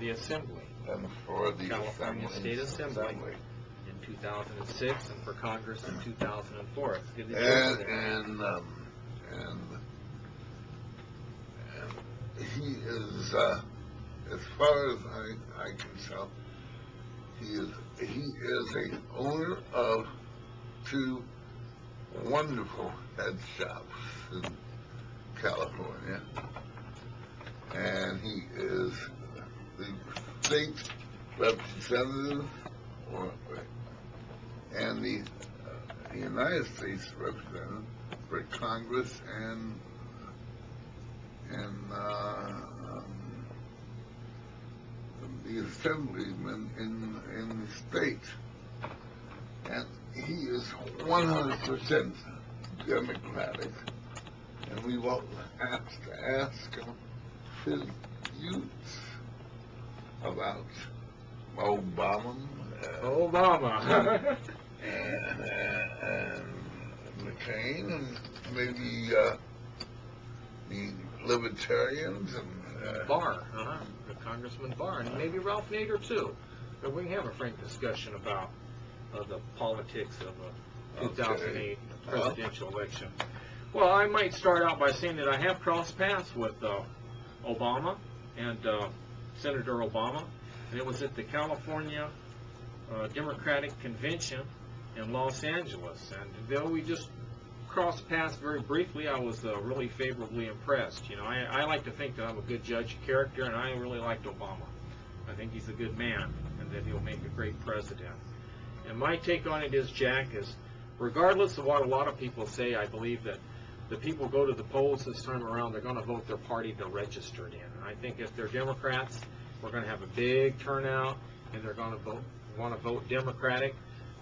the Assembly. And for the California State Assembly in 2006, and for Congress in 2004. It's good that and he is, as far as I can tell, he is a owner of 2 wonderful head shops in California, and he is the state representative and the United States representative for Congress and the assemblyman in the state, and he is 100% Democratic, and we will have to ask him his views about Obama, and McCain, and maybe the Libertarians and Barr, the Congressman Barr, and maybe Ralph Nader too. But we can have a frank discussion about the politics of a 2008 presidential election. Well, I might start out by saying that I have crossed paths with Obama and Senator Obama, and it was at the California Democratic Convention in Los Angeles. And though we just crossed paths very briefly, I was really favorably impressed. You know, I like to think that I'm a good judge of character, and I really liked Obama. I think he's a good man, and that he'll make a great president. And my take on it is, Jack, is regardless of what a lot of people say, I believe that the people go to the polls this time around, they're going to vote their party they're registered in. And I think if they're Democrats, we're going to have a big turnout, and they're going to want to vote Democratic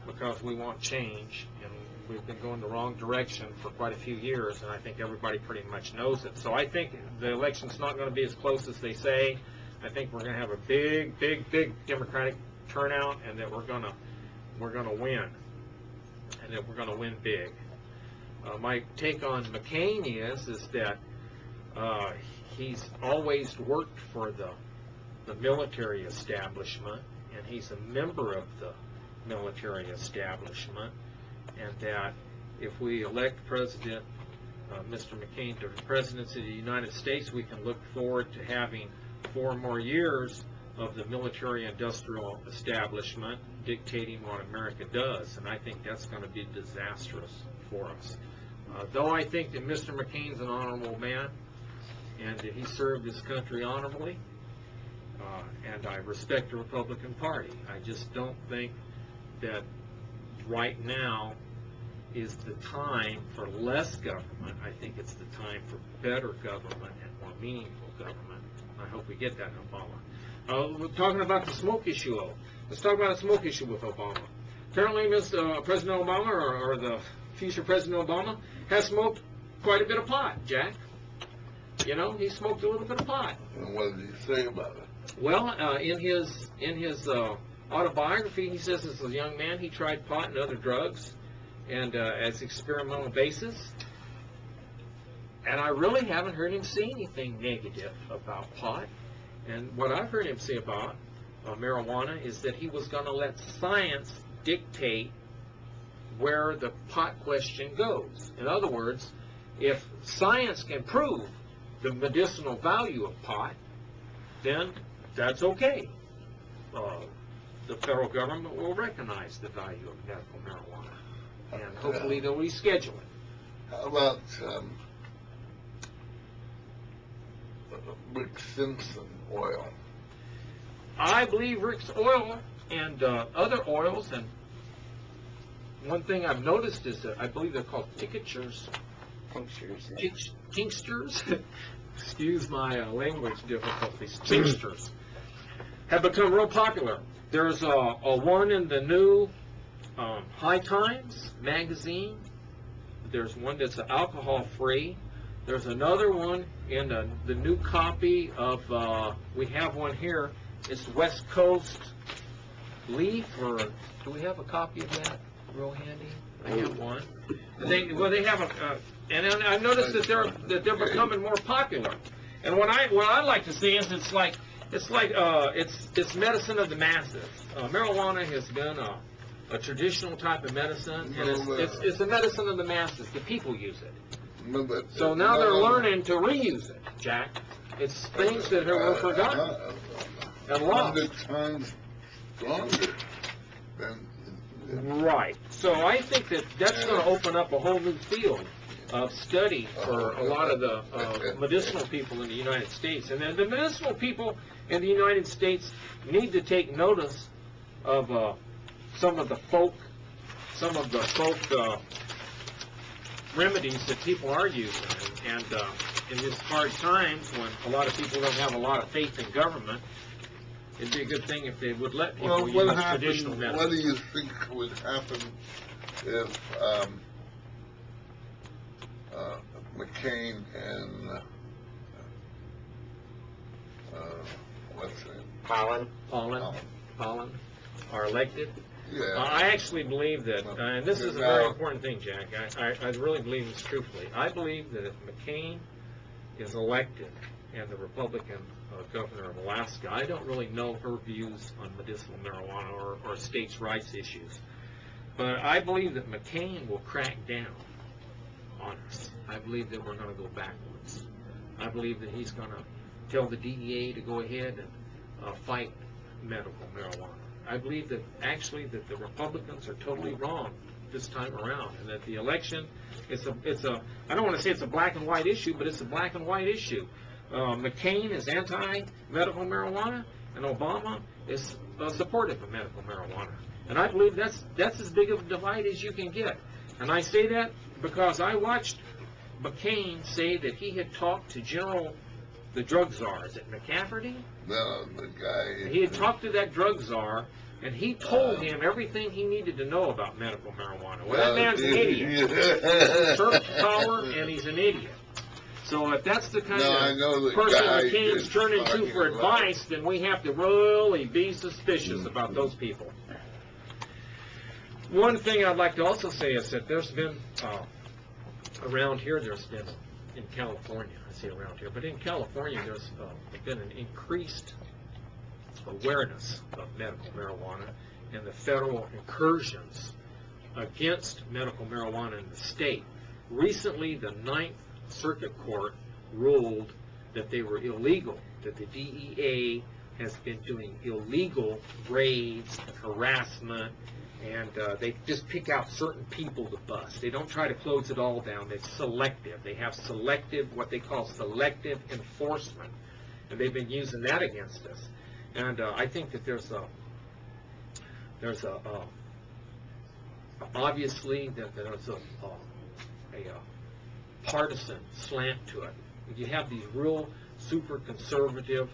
because we want change, and we've been going the wrong direction for quite a few years, and I think everybody pretty much knows it. So I think the election's not going to be as close as they say. I think we're going to have a big Democratic turnout, and that we're going to win, and that we're going to win big. My take on McCain is that he's always worked for the military establishment, and he's a member of the military establishment, and that if we elect President Mr. McCain to the presidency of the United States, we can look forward to having 4 more years of the military-industrial establishment dictating what America does, and I think that's going to be disastrous for us. Though I think that Mr. McCain's an honorable man, and that he served his country honorably, and I respect the Republican Party, I just don't think that right now is the time for less government. I think it's the time for better government and more meaningful government. I hope we get that in Obama. We're talking about the smoke issue. Let's talk about the smoke issue with Obama. Apparently, President Obama, or the future President Obama, has smoked quite a bit of pot, Jack. You know, he smoked a little bit of pot. And what did he say about it? Well, in his autobiography, he says as a young man he tried pot and other drugs, and as experimental basis. And I really haven't heard him say anything negative about pot. And what I've heard him say about marijuana is that he was going to let science dictate where the pot question goes. In other words, if science can prove the medicinal value of pot, then that's okay. The federal government will recognize the value of medical marijuana, and hopefully they'll reschedule it. How about Rick Simpson oil? I believe Rick's oil and other oils, and one thing I've noticed is that I believe they're called tinctures. Tinctures. Excuse my language difficulties. Tinctures have become real popular. There's a one in the new High Times magazine. There's one that's alcohol-free. There's another one in the new copy of, we have one here, it's West Coast Leaf, or do we have a copy of that real handy? I have one. And they have a, and I've noticed that they're becoming more popular. And what I like to see is it's like it's like it's medicine of the masses. Marijuana has been a traditional type of medicine, and it's a medicine of the masses. The people use it. No, but, So now they're learning to reuse it, Jack. It's things that were forgotten and lost. 100 times stronger than. Right. So I think that that's going to open up a whole new field of study for a lot of the medicinal people in the United States. And then the medicinal people in the United States need to take notice of some of the folk remedies that people are using. And in these hard times when a lot of people don't have a lot of faith in government, it'd be a good thing if they would let people use traditional medicine. What do you think would happen if McCain and what's his name? Pollen are elected? Yeah. I actually believe that, and this is a very important thing, Jack. I really believe this truthfully. I believe that if McCain is elected and the Republican governor of Alaska, I don't really know her views on medicinal marijuana or states' rights issues, but I believe that McCain will crack down on us. I believe that we're going to go backwards. I believe that he's going to tell the DEA to go ahead and fight medical marijuana. I believe that actually that the Republicans are totally wrong this time around, and that the election it's a I don't want to say it's a black and white issue, but it's a black and white issue. McCain is anti-medical marijuana, and Obama is supportive of medical marijuana. And I believe that's as big of a divide as you can get. And I say that because I watched McCain say that he had talked to the drug czar. Is it McCafferty? No, the guy. He had talked to that drug czar, and he told him everything he needed to know about medical marijuana. Well, that man's an idiot. He's search power, and he's an idiot. So if that's the kind of person McCain's turning to for advice, then we have to really be suspicious about those people. One thing I'd like to also say is that there's been, around here, in California, I say around here, but in California there's been an increased awareness of medical marijuana and the federal incursions against medical marijuana in the state. Recently, the Ninth Circuit Court ruled that they were illegal, that the DEA has been doing illegal raids and harassment, and they just pick out certain people to bust. They don't try to close it all down. It's selective. They have what they call selective enforcement, and they've been using that against us. And I think that there's obviously that there's a partisan slant to it. You have these real super conservative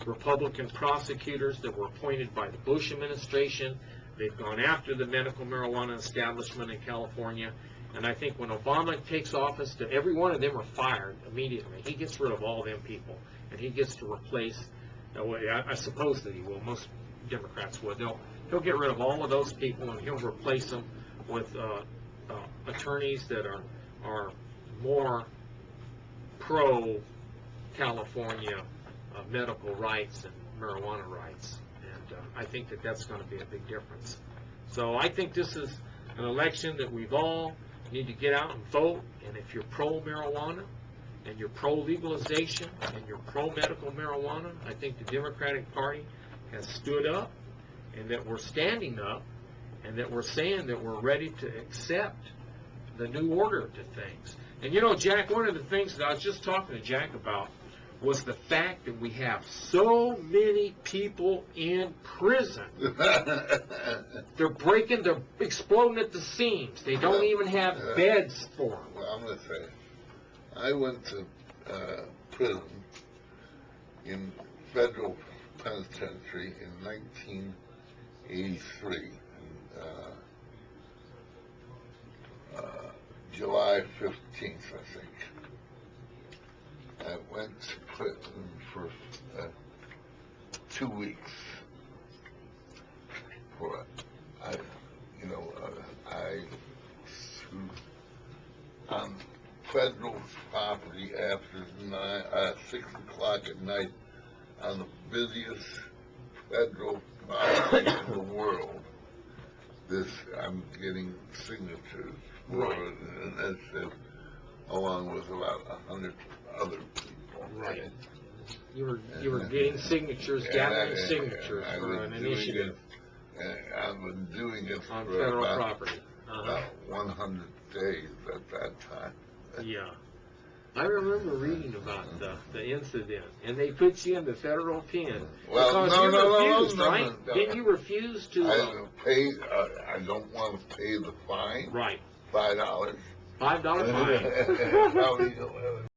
Republican prosecutors that were appointed by the Bush administration. They've gone after the medical marijuana establishment in California. And I think when Obama takes office, that every one of them are fired immediately. He gets rid of all them people, and he gets to replace, I suppose that he will, most Democrats would. He'll get rid of all of those people, and he'll replace them with attorneys that are more pro-California medical rights and marijuana rights. And I think that that's going to be a big difference. So I think this is an election that we've all need to get out and vote. And if you're pro-marijuana and you're pro-legalization and you're pro-medical marijuana, I think the Democratic Party has stood up, and that we're standing up, and that we're saying that we're ready to accept the new order to things. And you know, Jack, one of the things that I was just talking to Jack about was the fact that we have so many people in prison. They're exploding at the seams. They don't even have beds for them. Well, I'm going to say, I went to prison in federal penitentiary in 1983, July 15th, I think. I went to prison for 2 weeks for on federal property after 6 o'clock at night. on the busiest federal highway in the world. I'm getting signatures for Right. it, and that's along with about 100 other people. Right. You were getting signatures, gathering signatures I've for been an doing initiative it, I've been doing it on for federal about, property. about 100 days at that time. Yeah. I remember reading about the incident, and they put you in the federal pen Well, because no, you no, refused, no, right? no. Didn't you refuse to? I don't want to pay the fine. Right. $5. $5 fine. Probably